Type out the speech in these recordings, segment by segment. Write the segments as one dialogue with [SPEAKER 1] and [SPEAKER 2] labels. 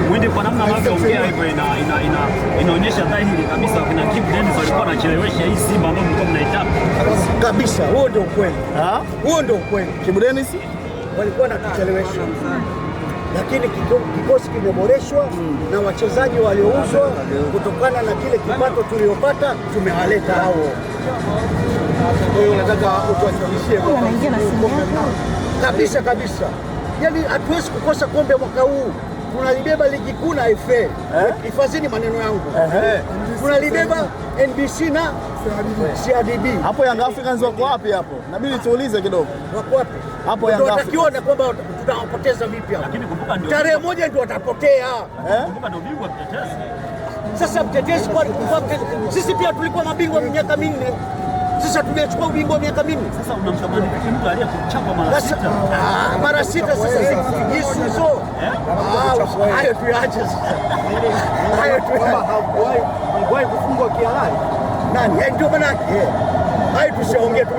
[SPEAKER 1] Mwende kwa namna anavyoongea hivyo inaonyesha dhahiri kabisa wakina Kibu Denis walikuwa wanachelewesha hii Simba ambayo mlikuwa mnaitaka.
[SPEAKER 2] Kabisa, huo ndio ukweli. Huo ndio ukweli.
[SPEAKER 3] Kibu Denis
[SPEAKER 2] walikuwa wanatuchelewesha. Lakini kikosi kimeboreshwa na wachezaji waliouzwa kutokana na kile kipato tuliopata tumewaleta hao. Kwa hiyo nataka utuhakikishie kabisa. Yaani hatuwezi kukosa kombe mwaka huu. Tunalibeba ligi kuu na FA. Hifadhini maneno yangu. Tunalibeba NBC na CRDB.
[SPEAKER 3] Hapo Young Africans wako wapi hapo? Inabidi tuulize kidogo.
[SPEAKER 2] Wako wapi?
[SPEAKER 3] Hapo Young Africans.
[SPEAKER 2] Tunakiona kwamba tutawapoteza vipi hapo.
[SPEAKER 1] Lakini kumbuka ndio
[SPEAKER 2] tarehe moja ndio watapotea.
[SPEAKER 1] Kumbuka ndio bingwa mtetezi.
[SPEAKER 2] Sasa mtetezi kwa sisi pia tulikuwa mabingwa miaka minne. Sasa tumechukua ubingwa miaka minne.
[SPEAKER 1] Sasa unamshamani mtu aliyekuchapa mara sita.
[SPEAKER 2] Mara sita sasa hizo. Hayo tuache sasa. Hayo tu hakuwahi kufungwa kihalali. Nani? Ndio maana yake. Hayo tushaongea sana.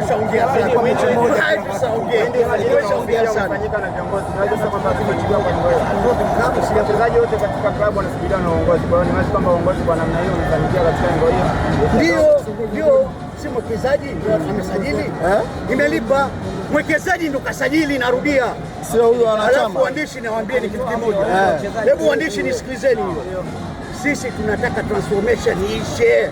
[SPEAKER 2] Hayo tushaongea sana.
[SPEAKER 4] Fanyika na viongozi. Unaweza kwamba tumechukua kwa ngoja. Wachezaji wote katika klabu wanasubiriwa na uongozi. Kwa hiyo ni wazi kwamba uongozi kwa namna hiyo umefanikiwa katika ngo hiyo.
[SPEAKER 2] Ndio. Si mwekezaji ndio amesajili, nimelipa. Mwekezaji ndo kasajili, narudia.
[SPEAKER 3] Sio huyo anachama.
[SPEAKER 2] Alafu waandishi nawaambia ni kitu kimoja. Hebu waandishi nisikilizeni hiyo. Sisi tunataka transformation iishe.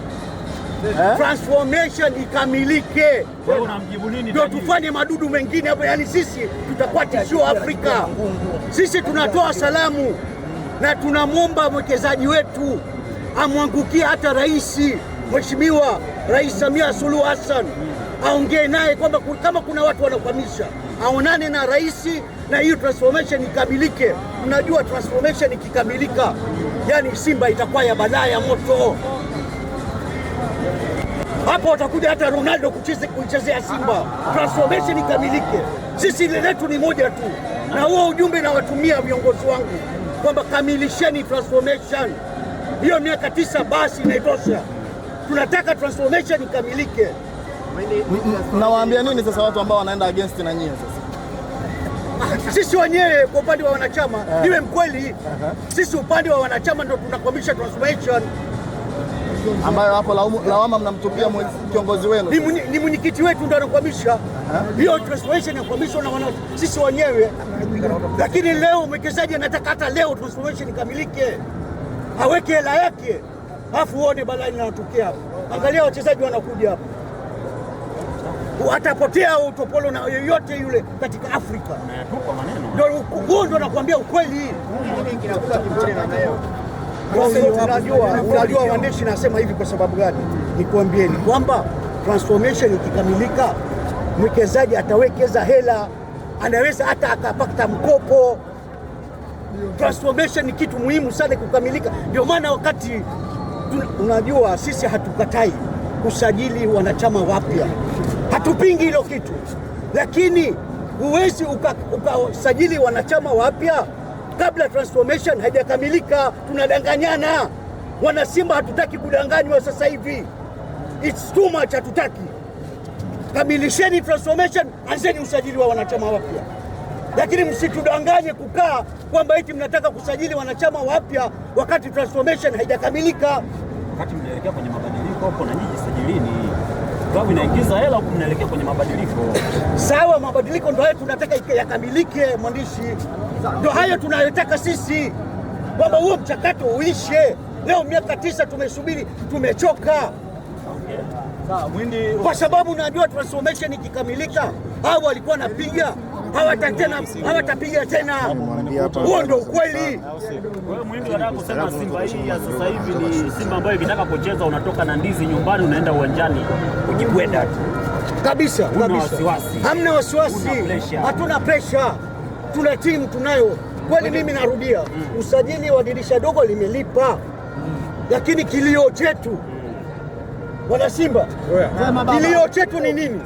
[SPEAKER 2] Transformation ikamilike.
[SPEAKER 1] Wewe unamjibu nini?
[SPEAKER 2] Ndio tufanye madudu mengine hapo, yani sisi tutakuwa tishio Afrika. Sisi tunatoa salamu na tunamwomba mwekezaji wetu amwangukie hata rais Mheshimiwa Rais Samia Suluhu Hassan, aongee naye kwamba kama kuna watu wanakwamisha, aonane na rais na hiyo transformation ikamilike. Unajua transformation ikikamilika, yani Simba itakuwa ya balaa ya moto. Hapo watakuja hata Ronaldo kuchezea Simba. Transformation ikamilike. Sisi letu ni moja tu, na huo ujumbe na watumia viongozi wangu kwamba kamilisheni transformation. Hiyo miaka 9 basi inatosha. Tunataka transformation ikamilike.
[SPEAKER 3] Mnawaambia nini sasa watu ambao wanaenda against na nyie sasa?
[SPEAKER 2] Sisi wenyewe kwa upande wa wanachama, niwe mkweli, sisi upande wa wanachama ndio tunakwamisha transformation.
[SPEAKER 3] Ambayo hapo lawama mnamtupia kiongozi wenu.
[SPEAKER 2] Ni mwenyekiti wetu ndio anakwamisha. Hiyo transformation inakwamishwa na sisi wenyewe. Lakini leo mwekezaji anataka hata leo transformation ikamilike. Aweke hela yake. Alafu uone balaa linatokea hapo. Angalia wachezaji wanakuja hapo. Atapotea utopolo na yoyote yule katika Afrika. Ndio nakwambia ukweli. Unajua waandishi nasema hivi kwa sababu gani? Nikwambieni kwamba transformation ikikamilika, mwekezaji atawekeza hela, anaweza hata akapata mkopo. Transformation ni kitu muhimu sana kukamilika. Ndio maana wakati unajua sisi hatukatai kusajili wanachama wapya, hatupingi hilo kitu, lakini huwezi ukasajili wanachama wapya kabla transformation haijakamilika. Tunadanganyana. Wana Simba hatutaki kudanganywa sasa hivi. It's too much, hatutaki. Kamilisheni transformation, anzeni usajili wa wanachama wapya. Lakini msitudanganye kukaa kwamba eti mnataka kusajili wanachama wapya wakati transformation haijakamilika.
[SPEAKER 1] Wakati mnaelekea kwenye mabadiliko hapo na nyinyi sajilini. Klabu inaingiza hela huko, mnaelekea kwenye mabadiliko.
[SPEAKER 2] Sawa, mabadiliko ndio hayo tunataka yakamilike, mwandishi. Ndio hayo tunayotaka sisi, kwamba huo mchakato uishe. Leo miaka 9 tumesubiri, tumechoka. Kwa sababu najua transformation ikikamilika, hao walikuwa napiga, hawatapiga tena. Huo ndio ukweli.
[SPEAKER 1] Wewe Mwindi unataka kusema Simba hii ya sasa hivi ni Simba ambayo ikitaka kucheza unatoka na ndizi nyumbani unaenda uwanjani kujibweda tu.
[SPEAKER 2] Kabisa. Hamna wasiwasi. Hatuna pressure. Tuna timu tunayo. Kweli mimi narudia, usajili wa dirisha dogo limelipa. Lakini kilio chetu wana Simba, kilio chetu ni nini?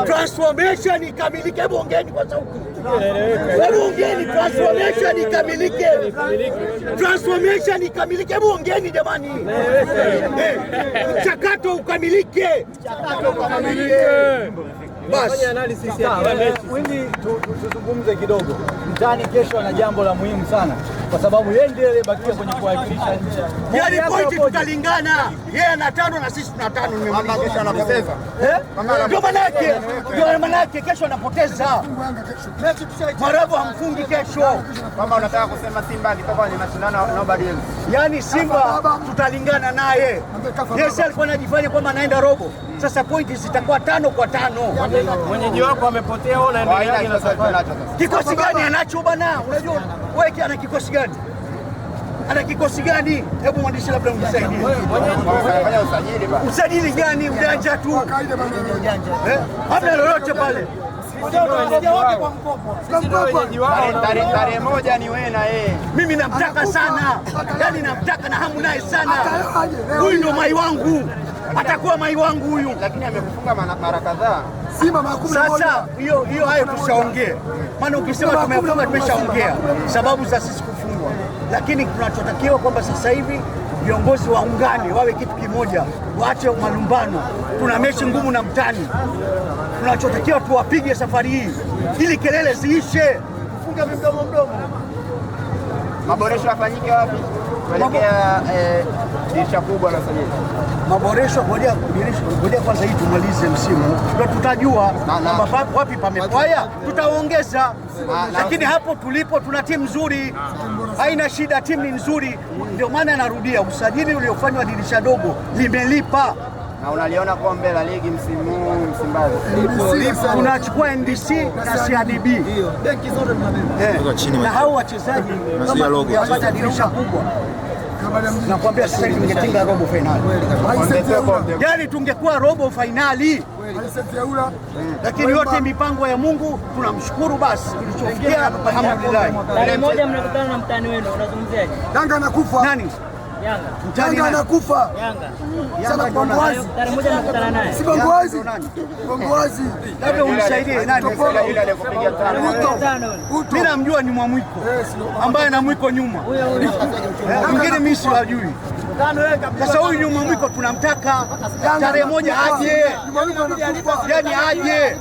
[SPEAKER 2] Transformation ikamilike. Hebu ongeeni kwa sauti. Hebu ongeeni, transformation ikamilike. Transformation ikamilike. Hebu ongeeni jamani. Mchakato ukamilike. Basi
[SPEAKER 4] Mwindi, tuzungumze kidogo. Mtani kesho ana jambo la muhimu sana.
[SPEAKER 2] kwa sababu yeye ndiye aliyebakia kwenye kuwakilisha nchi. Yaani pointi tutalingana, yeye ana 5 na sisi tuna 5.
[SPEAKER 4] Kesho anapoteza.
[SPEAKER 2] Ndio maana yake kesho anapoteza. Marabu hamfungi kesho.
[SPEAKER 4] Kama unataka kusema Simba akitoka kwenye mashindano nobody else.
[SPEAKER 2] Yaani Simba tutalingana naye. Yeye alikuwa anajifanya kwamba anaenda robo. Sasa pointi zitakuwa 5 kwa 5.
[SPEAKER 1] Mwenyeji wako amepotea, wewe unaendelea na safari.
[SPEAKER 2] Kikosi gani anacho bana? Unajua wewe ana kikosi gani? Ana kikosi gani? Hebu mwandishi labda unisaidie.
[SPEAKER 4] Anafanya usajili bana.
[SPEAKER 2] Usajili gani? Ujanja tu. Hamna lolote pale.
[SPEAKER 4] Tarehe moja ni wewe na yeye.
[SPEAKER 2] Mimi namtaka sana. Yaani namtaka na hamu naye sana. Huyu ndio mai wangu. Atakuwa mai wangu huyu.
[SPEAKER 4] Lakini amekufunga mara kadhaa.
[SPEAKER 2] Sasa hiyo hayo tushaongea. Maana ukisema tumefunga tumeshaongea sababu za sisi kufungwa. Lakini tunachotakiwa kwamba sasa hivi viongozi waungane, wawe kitu kimoja, waache malumbano. Tuna mechi ngumu na Mtani. Tunachotakiwa tuwapige safari hii ili kelele ziishe. Kufunga mdomo.
[SPEAKER 4] Maboresho yafanyike wapi? Kuelekea dirisha kubwa la sajili.
[SPEAKER 2] Maboresho ngoja kwanza hii tumalize msimu. Ndio tutajua kwamba wapi pamepwaya, tutaongeza. Lakini hapo tulipo tuna timu nzuri. Haina shida, timu ni nzuri. Ndio maana narudia, usajili uliofanywa dirisha dogo limelipa.
[SPEAKER 4] Na unaliona kombe la ligi msimu huu Msimbazi.
[SPEAKER 2] Tunachukua NBC na CRDB. Benki zote tunabeba. Na hao wachezaji kama tungepata dirisha kubwa. Nakwambia sasa hivi tungetinga robo finali. Yaani tungekuwa robo finali. Lakini yote mipango ya Mungu, tunamshukuru basi tulichofikia, alhamdulillah.
[SPEAKER 5] Tarehe moja mnakutana na mtani wenu, unazungumziaje?
[SPEAKER 2] Yanga anakufa. Nani? Yanga anakufa. Yanga Bongoazi.
[SPEAKER 5] Tarehe moja mnakutana naye.
[SPEAKER 2] Si Bongoazi. Labda unisaidie nani? Mimi namjua ni Mwamwiko ambaye ana mwiko nyuma. Mwingine mimi siwajui. Sasa huyu ni Mwamwiko tunamtaka tarehe moja aje. Yaani aje.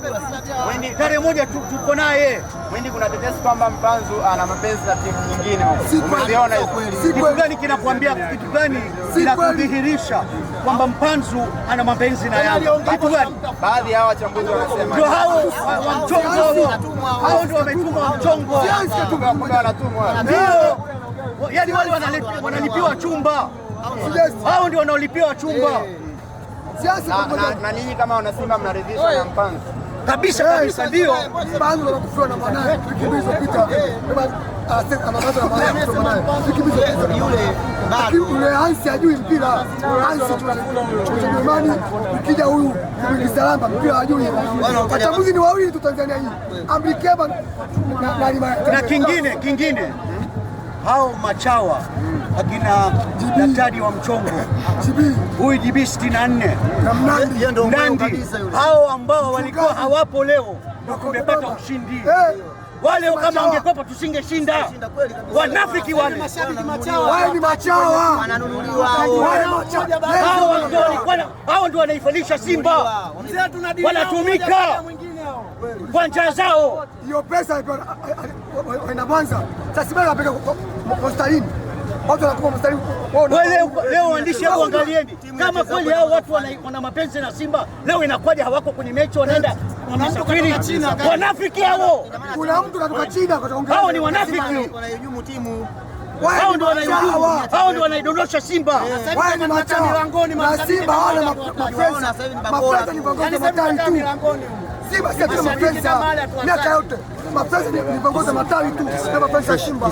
[SPEAKER 2] Tarehe moja tuko naye.
[SPEAKER 4] Mwindi kuna tetesi kwamba Mpanzu ana mapenzi na timu nyingine. Umeziona hizo?
[SPEAKER 2] Kitu gani kinakuambia, kitu gani kinakudhihirisha kwamba Mpanzu ana mapenzi na Yanga? Kitu gani?
[SPEAKER 4] Baadhi ya wachambuzi wanasema
[SPEAKER 2] ndio hao wa mchongo, hao ndio wametuma mchongo.
[SPEAKER 4] Kumbe wanatumwa.
[SPEAKER 2] Ndio. Yaani wale wanalipiwa chumba. Hao ndio wanaolipiwa chumba.
[SPEAKER 4] Na ninyi kama wana Simba mnaridhishwa na Mpanzu?
[SPEAKER 2] Kabisa ndio.
[SPEAKER 6] Mpanzu anakufiwa na mwanae wiki mbili zilizopita. Yule Hansi hajui mpira. Hansi tunaimani ukija huyu Salamba mpira hajui. Wachambuzi ni wawili tu Tanzania hii. Ambikeba
[SPEAKER 2] na kingine hao machawa akina daktari wa mchongo huyu JB 64 Mnandi, hao ambao walikuwa hawapo leo ndio tumepata ushindi. Wale kama wangekopa tusingeshinda. Wanafiki wale.
[SPEAKER 6] Wale ni machawa.
[SPEAKER 5] Wananunuliwa
[SPEAKER 2] hao ndio wanaifalisha Simba. Wanatumika kwa njia zao.
[SPEAKER 6] Hiyo pesa ina Mwanza. Sasa Simba anapeka hospitalini. Watu wanakuwa hospitalini.
[SPEAKER 2] Leo waandishi hebu angalieni. Kama kweli hao watu wana mapenzi na Simba, leo inakuwaje hawako kwenye mechi wanaenda wanasafiri? Wanafiki hao.
[SPEAKER 6] Kuna mtu katoka China kutoka.
[SPEAKER 2] Hao ni wanafiki.
[SPEAKER 5] Wanahujumu timu.
[SPEAKER 6] Hao ndio wanahujumu.
[SPEAKER 2] Hao ndio wanaidondosha Simba.
[SPEAKER 6] Wao ni machawa milangoni na Simba hawana mapenzi. Mapenzi ni viongozi matawi tu. Simba sio kama mapenzi. Miaka yote mapenzi ni viongozi matawi tu. Sio mapenzi ya Simba.